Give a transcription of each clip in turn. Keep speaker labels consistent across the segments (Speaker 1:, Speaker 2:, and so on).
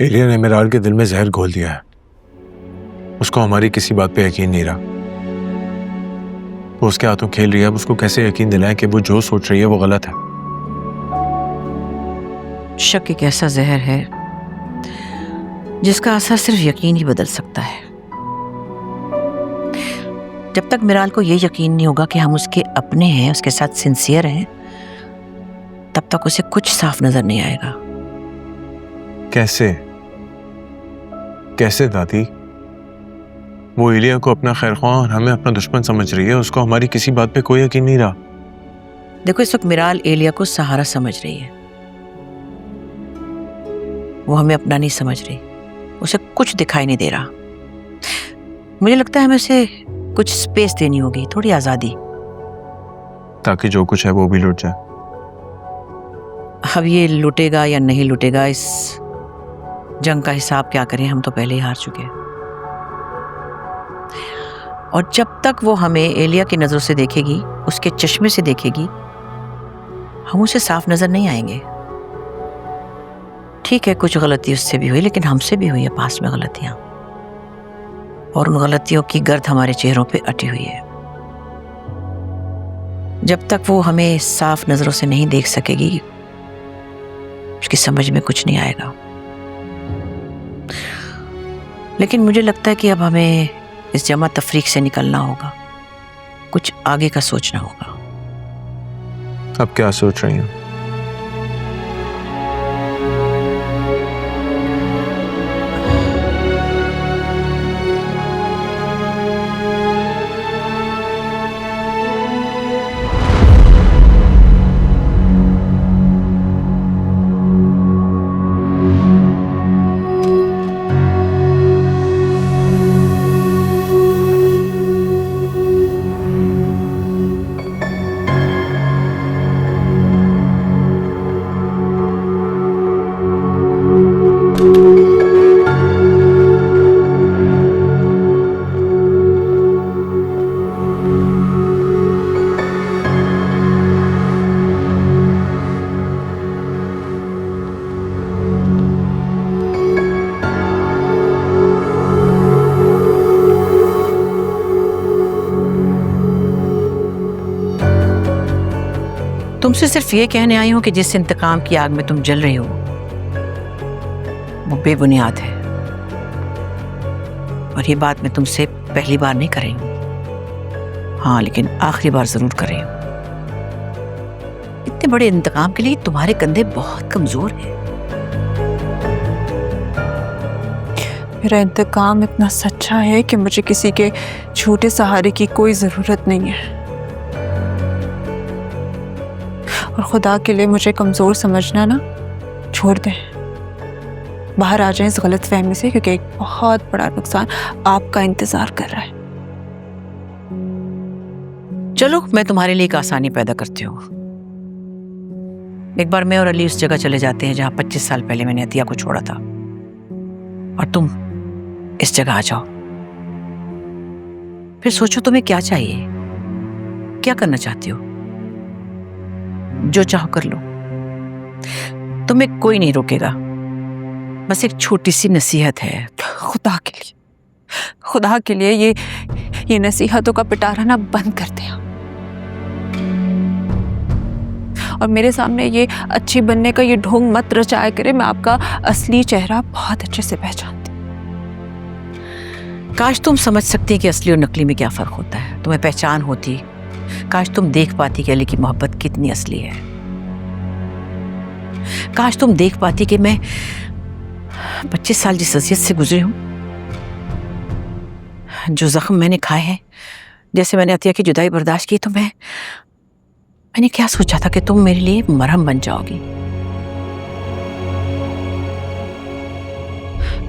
Speaker 1: एलिया ने मिराल के दिल में जहर घोल दिया है। उसको हमारी किसी बात पे यकीन नहीं रहा। वो उसके हाथों खेल रही है। अब उसको कैसे यकीन दिलाएं कि वो जो सोच रही है वो गलत है।
Speaker 2: शक एक ऐसा जहर है जिसका असर सिर्फ यकीन ही बदल सकता है। जब तक मिराल को ये यकीन नहीं होगा कि हम उसके अपने हैं, उसके साथ सिंसियर हैं, तब तक उसे कुछ साफ नजर नहीं आएगा।
Speaker 1: कैसे कैसे दादी? वो एलिया को अपना खैरख्वाह और हमें अपना दुश्मन समझ रही है। उसको हमारी किसी बात पे कोई यकीन नहीं रहा।
Speaker 2: देखो, इस वक्त मिराल एलिया को सहारा समझ रही है। वो हमें अपना नहीं समझ रही। उसे कुछ दिखाई नहीं दे रहा। मुझे लगता है हमें उसे कुछ स्पेस देनी होगी, थोड़ी आजादी,
Speaker 1: ताकि जो कुछ है वो भी लुट जाए।
Speaker 2: अब ये लुटेगा या नहीं लुटेगा, इस जंग का हिसाब क्या करें, हम तो पहले ही हार चुके हैं। और जब तक वो हमें एलिया की नजरों से देखेगी, उसके चश्मे से देखेगी, हम उसे साफ नजर नहीं आएंगे। ठीक है, कुछ गलती उससे भी हुई, लेकिन हमसे भी हुई है पास में गलतियां, और उन गलतियों की गर्द हमारे चेहरों पे अटी हुई है। जब तक वो हमें साफ नजरों से नहीं देख सकेगी, उसकी समझ में कुछ नहीं आएगा। लेकिन मुझे लगता है कि अब हमें इस जमा तफरीक से निकलना होगा, कुछ आगे का सोचना होगा।
Speaker 1: अब क्या सोच रही हैं?
Speaker 2: तुमसे सिर्फ ये कहने आई हूं कि जिस इंतकाम की आग में तुम जल रही हो वो बेबुनियाद है। और ये बात मैं तुमसे पहली बार नहीं कर रही हूं, हाँ, लेकिन आखिरी बार जरूर कर रही हूं। इतने बड़े इंतकाम के लिए तुम्हारे कंधे बहुत कमजोर हैं।
Speaker 3: मेरा इंतकाम इतना सच्चा है कि मुझे किसी के झूठे सहारे की कोई जरूरत नहीं है। और खुदा के लिए मुझे कमजोर समझना ना छोड़ दें, बाहर आ जाएं इस गलत फहमी से, क्योंकि एक बहुत बड़ा नुकसान आपका इंतजार कर रहा है।
Speaker 2: चलो, मैं तुम्हारे लिए एक आसानी पैदा करती हूँ। एक बार मैं और अली उस जगह चले जाते हैं जहां 25 साल पहले मैंने अतिया को छोड़ा था, और तुम इस जगह आ जाओ। फिर सोचो तुम्हें क्या चाहिए, क्या करना चाहती हो, जो चाहो कर लो। तुम्हें कोई नहीं रोकेगा। बस एक छोटी सी नसीहत है।
Speaker 3: खुदा के लिए ये नसीहतों का पिटारा ना बंद कर दें। और मेरे सामने ये अच्छी बनने का ये ढोंग मत रचाया करे। मैं आपका असली चेहरा बहुत अच्छे से पहचानती।
Speaker 2: काश तुम समझ सकती कि असली और नकली में क्या फर्क होता है, तुम्हें पहचान होती। काश तुम देख पाती कि अली की मोहब्बत कितनी असली है। काश तुम देख पाती कि मैं 25 साल जिस अज़ियत से गुजरी हूं, जो जख्म मैंने खाए हैं, जैसे मैंने अतिया की जुदाई बर्दाश्त की, तो मैंने क्या सोचा था कि तुम मेरे लिए मरहम बन जाओगी।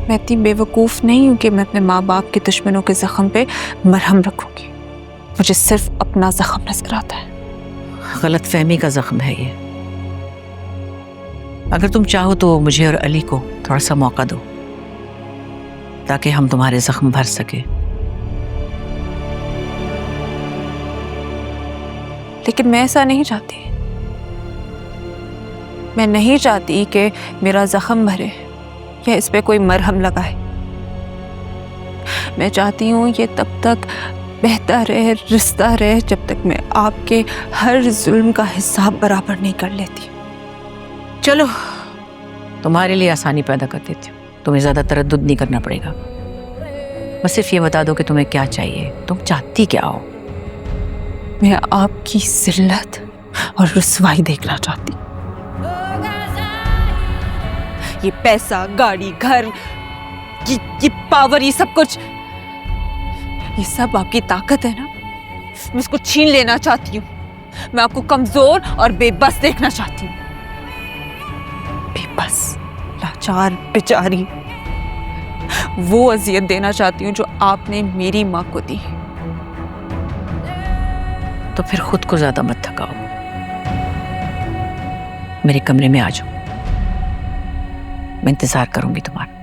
Speaker 3: मैं इतनी बेवकूफ़ नहीं हूं कि मैं अपने माँ बाप के दुश्मनों के जख्म पे मरहम रखूंगी। मुझे सिर्फ अपना जख्म नजर आता है।
Speaker 2: गलत फहमी का जख्म है ये। अगर तुम चाहो तो मुझे और अली को थोड़ा सा मौका दो, ताकि हम तुम्हारे जख्म भर सके।
Speaker 3: लेकिन मैं ऐसा नहीं चाहती। मैं नहीं चाहती कि मेरा जख्म भरे कि इस पे कोई मरहम लगाए। मैं चाहती हूँ ये तब तक बहता रहे, रिश्ता रहे, जब तक मैं आपके हर जुल्म का हिसाब बराबर नहीं कर लेती।
Speaker 2: चलो, तुम्हारे लिए आसानी पैदा कर देती हूँ, तुम्हें ज्यादा तरद्दुद नहीं करना पड़ेगा। बस सिर्फ ये बता दो कि तुम्हें क्या चाहिए, तुम चाहती क्या हो।
Speaker 3: मैं आपकी जिल्लत और रुसवाई देखना चाहती। ये पैसा, गाड़ी, घर, ये पावर, ये सब कुछ, ये सब आपकी ताकत है ना, मैं इसको छीन लेना चाहती हूँ। मैं आपको कमजोर और बेबस देखना चाहती हूँ। बेबस, लाचार, बेचारी, वो अजियत देना चाहती हूँ जो आपने मेरी माँ को दी।
Speaker 2: तो फिर खुद को ज्यादा मत थकाओ, मेरे कमरे में आ जाओ, मैं इंतजार करूंगी तुम्हारा।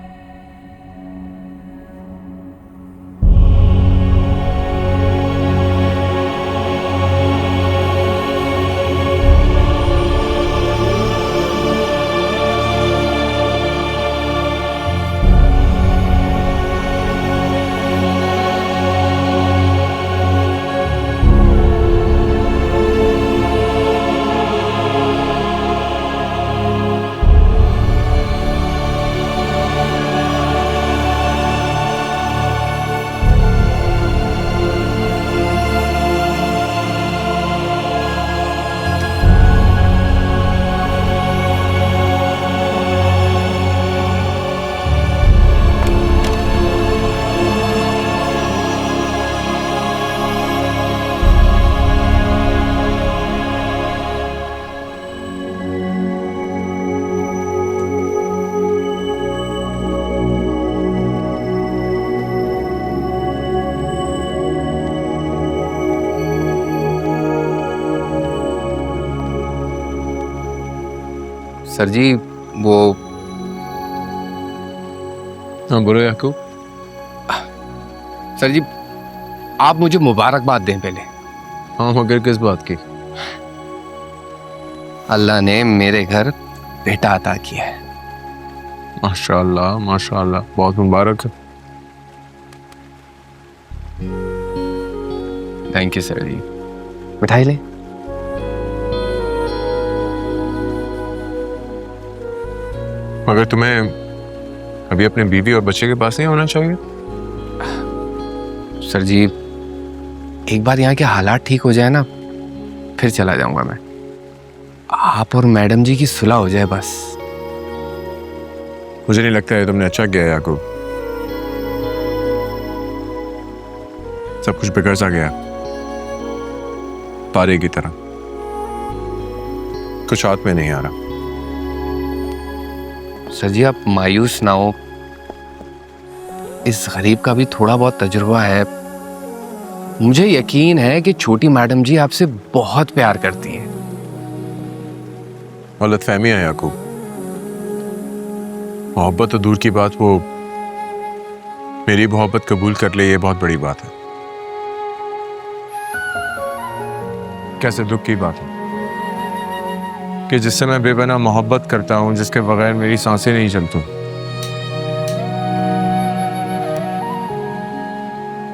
Speaker 4: सर जी वो
Speaker 1: हाँ बोलो याकूब।
Speaker 4: सर जी आप मुझे मुबारकबाद दें पहले।
Speaker 1: हाँ मगर किस बात की?
Speaker 4: अल्लाह ने मेरे घर बेटा अता किया है।
Speaker 1: माशाल्लाह माशाल्लाह, बहुत मुबारक है।
Speaker 4: थैंक यू सर जी। मिठाई ले।
Speaker 1: मगर तुम्हें अभी अपने बीवी और बच्चे के पास नहीं होना चाहिए?
Speaker 4: सर जी एक बार यहाँ के हालात ठीक हो जाए ना, फिर चला जाऊंगा मैं। आप और मैडम जी की सुलह हो जाए बस।
Speaker 1: मुझे नहीं लगता है तुमने अच्छा किया याकूब, सब कुछ बिगड़ सा गया तारे की तरह, कुछ हाथ में नहीं आ रहा।
Speaker 4: सर जी आप मायूस ना हो, इस गरीब का भी थोड़ा बहुत तजुर्बा है। मुझे यकीन है कि छोटी मैडम जी आपसे बहुत प्यार करती हैं।
Speaker 1: गलतफहमी है याकूब, मोहब्बत तो दूर की बात, वो मेरी मोहब्बत कबूल कर ले ये बहुत बड़ी बात है। कैसे दुख की बात है कि जिससे मैं बेपनाह मोहब्बत करता हूं, जिसके बगैर मेरी सांसें नहीं चलती,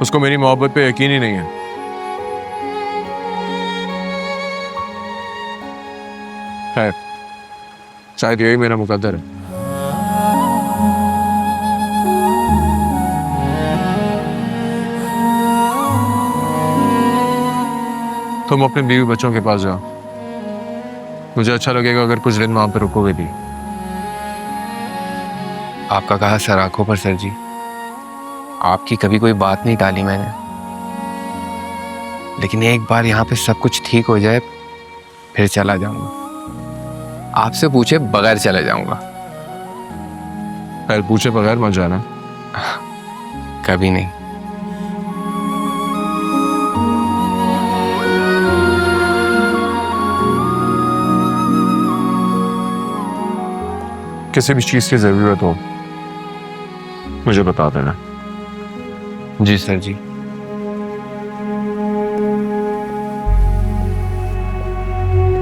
Speaker 1: उसको मेरी मोहब्बत पे यकीन ही नहीं है। खैर शायद यही मेरा मुकद्दर है। तुम अपने बीवी बच्चों के पास जाओ, मुझे अच्छा लगेगा अगर कुछ दिन वहां पर रुकोगे भी।
Speaker 4: आपका कहा सर आंखों पर सर जी, आपकी कभी कोई बात नहीं टाली मैंने, लेकिन एक बार यहाँ पे सब कुछ ठीक हो जाए फिर चला जाऊंगा। आपसे पूछे बगैर चले जाऊंगा।
Speaker 1: खैर पूछे बगैर मत जाना।
Speaker 4: कभी नहीं।
Speaker 1: किसी भी चीज की जरूरत हो मुझे बता देना।
Speaker 4: जी सर जी।